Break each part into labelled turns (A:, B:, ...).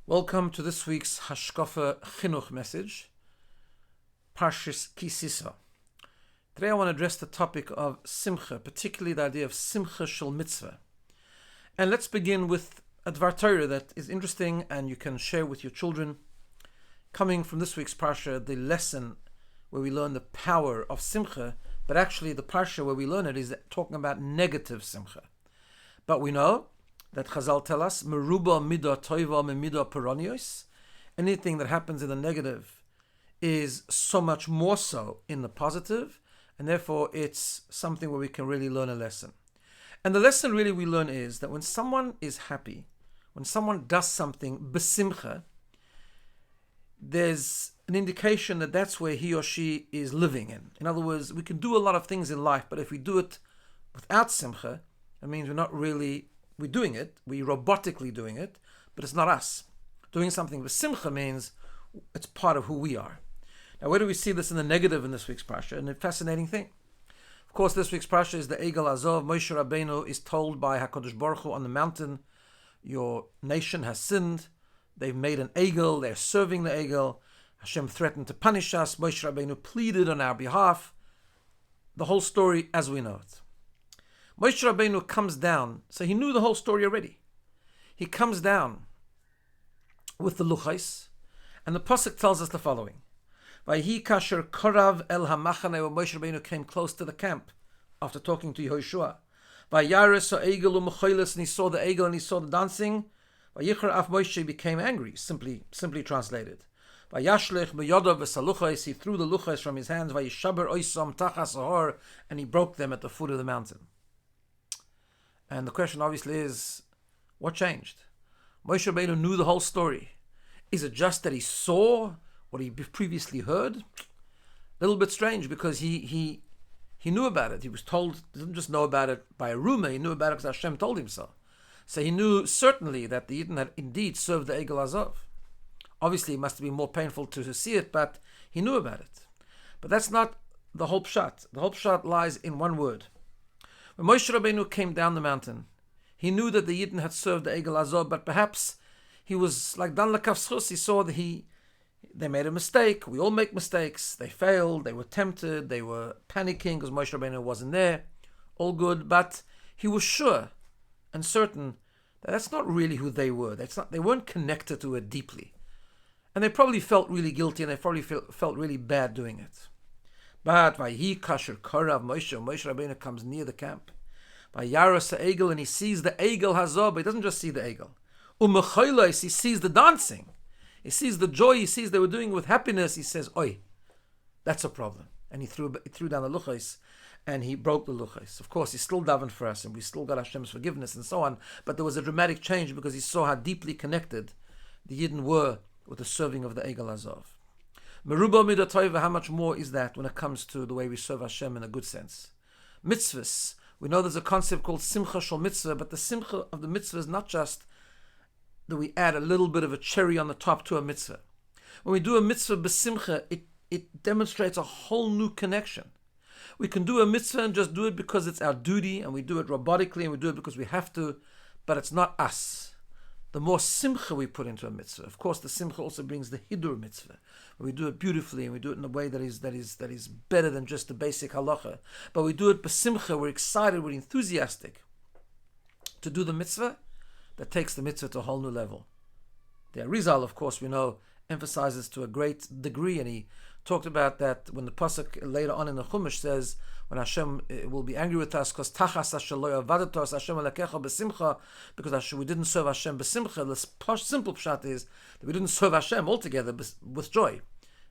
A: Welcome to this week's Hashkafa Chinuch message, Parshas Tisa. Today I want to address the topic of Simcha, particularly the idea of Simcha Shel Mitzvah. And let's begin with a Dvar Torah that is interesting and you can share with your children. Coming from this week's Parsha, the lesson where we learn the power of Simcha, but actually the Parsha where we learn it is talking about negative Simcha. But we know that Chazal tell us, Meruba midah toiva midah peronios. Anything that happens in the negative is so much more so in the positive, and therefore it's something where we can really learn a lesson. And the lesson really we learn is that when someone is happy, when someone does something besimcha, there's an indication that that's where he or she is living in. In other words, we can do a lot of things in life, but if we do it without simcha, it means we're doing it, we're robotically doing it, but it's not us. Doing something with simcha means it's part of who we are. Now, where do we see this in the negative in this week's Parsha? And a fascinating thing. Of course, this week's Parsha is the Egel Azov. Moshe Rabbeinu is told by HaKadosh Baruch Hu on the mountain, your nation has sinned, they've made an Egel, they're serving the Egel, Hashem threatened to punish us, Moshe Rabbeinu pleaded on our behalf. The whole story as we know it. Moshe Rabbeinu comes down, so he knew the whole story already. He comes down with the luchais, and the pasuk tells us the following: Vayhi kasher korav el hamachane, when Moshe Rabbeinu came close to the camp after talking to Yehoshua. Vayares ha'egel u'mechoiles, and he saw the egel and he saw the dancing. Vayichar af Moshe, became angry, simply translated. Vayashlech beyodav v'saluchais, he threw the luchais from his hands. Vayishaber oisam tachas ahor, and he broke them at the foot of the mountain. And the question obviously is, what changed? Moshe Rabbeinu knew the whole story. Is it just that he saw what he previously heard? A little bit strange, because he knew about it. He was told, he didn't just know about it by a rumor, he knew about it because Hashem told him so. So he knew certainly that the Yidden had indeed served the Egel Azov. Obviously it must have been more painful to see it, but he knew about it. But that's not the whole pshat. The whole pshat lies in one word. When Moshe Rabbeinu came down the mountain, he knew that the Yidden had served the Egel Azov, but perhaps he was like Dan Lekavschus. He saw that they made a mistake. We all make mistakes. They failed. They were tempted. They were panicking because Moshe Rabbeinu wasn't there. All good, but he was sure and certain that that's not really who they were. They weren't connected to it deeply, and they probably felt really guilty, and they probably felt really bad doing it. But Vayhi kasher korav Moshe Rabbeinu comes near the camp. Vayaras ha'egel, and he sees the Egel Hazor, but he doesn't just see the Egel. U'mechoilos, he sees the dancing. He sees the joy, he sees they were doing it with happiness. He says, oi, that's a problem. And he threw down the luchais, and he broke the luchais. Of course, he still davened for us, and we still got Hashem's forgiveness and so on, but there was a dramatic change because he saw how deeply connected the Yidden were with the serving of the Egel Azov. Meruba midah toiva, how much more is that when it comes to the way we serve Hashem in a good sense? Mitzvahs, we know there's a concept called Simcha Shel Mitzvah, but the Simcha of the mitzvah is not just that we add a little bit of a cherry on the top to a mitzvah. When we do a mitzvah b'simcha, it demonstrates a whole new connection. We can do a mitzvah and just do it because it's our duty, and we do it robotically, and we do it because we have to, but it's not us. The more simcha we put into a mitzvah, of course, the simcha also brings the hidur mitzvah, where we do it beautifully and we do it in a way that is better than just the basic halacha. But we do it b'simcha, we're excited, we're enthusiastic to do the mitzvah. That takes the mitzvah to a whole new level. The Arizal, of course, we know, emphasizes to a great degree, and he talked about that when the pasuk later on in the Chumash says, when Hashem will be angry with us because tachas Hashem alekecha besimcha, because we didn't serve Hashem besimcha. The simple pshat is that we didn't serve Hashem altogether with joy.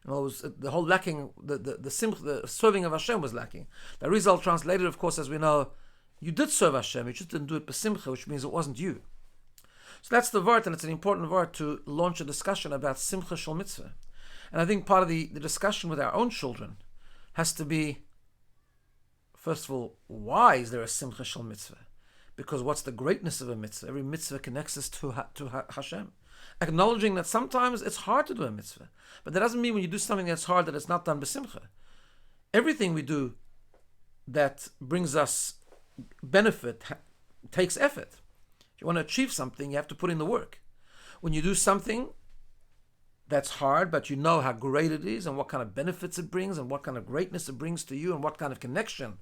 A: In other words, the whole lacking, the serving of Hashem was lacking. The Arizal translated, of course, as we know, you did serve Hashem, you just didn't do it besimcha, which means it wasn't you. So that's the word, and it's an important word to launch a discussion about Simcha Shel Mitzvah. And I think part of the discussion with our own children has to be, first of all, why is there a Simcha Shel Mitzvah? Because what's the greatness of a mitzvah? Every mitzvah connects us to Hashem. Acknowledging that sometimes it's hard to do a mitzvah. But that doesn't mean when you do something that's hard that it's not done b'simcha. Everything we do that brings us benefit takes effort. If you want to achieve something, you have to put in the work. When you do something that's hard, but you know how great it is and what kind of benefits it brings and what kind of greatness it brings to you and what kind of connection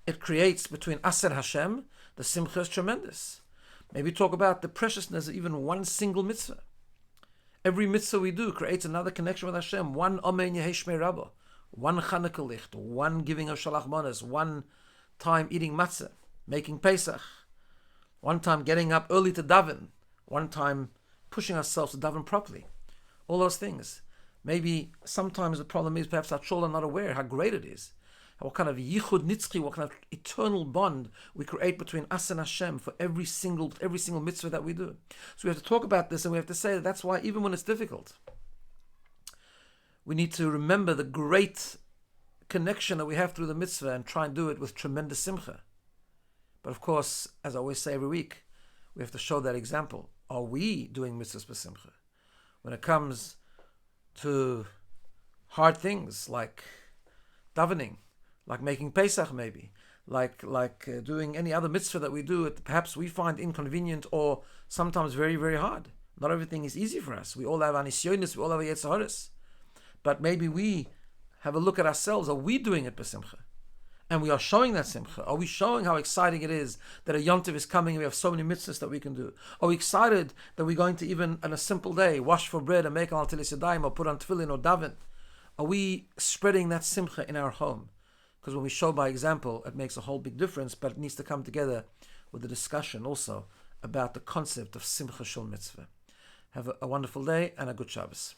A: it creates between us and Hashem, the simcha is tremendous. Maybe talk about the preciousness of even one single mitzvah. Every mitzvah we do creates another connection with Hashem. One Amen Yehi Shmei Rabba, one Chanukah Licht, one giving of Shalach Manas, one time eating matzah, making Pesach, one time getting up early to daven, one time pushing ourselves to daven properly. All those things. Maybe sometimes the problem is perhaps our children are not aware how great it is. What kind of yichud nitzchi, what kind of eternal bond we create between us and Hashem for every single mitzvah that we do. So we have to talk about this, and we have to say that that's why even when it's difficult, we need to remember the great connection that we have through the mitzvah and try and do it with tremendous simcha. But of course, as I always say every week, we have to show that example. Are we doing mitzvahs b'simcha? When it comes to hard things like davening, like making Pesach maybe, like doing any other mitzvah that we do, perhaps we find inconvenient or sometimes very, very hard. Not everything is easy for us. We all have anisyonis, we all have yetzaharis. But maybe we have a look at ourselves. Are we doing it b'simcha? And we are showing that simcha. Are we showing how exciting it is that a Yom Tov is coming and we have so many mitzvahs that we can do? Are we excited that we're going to even on a simple day wash for bread and make al tilis yadayim or put on tefillin or daven? Are we spreading that simcha in our home? Because when we show by example, it makes a whole big difference, but it needs to come together with a discussion also about the concept of simcha shel mitzvah. Have a wonderful day and a good Shabbos.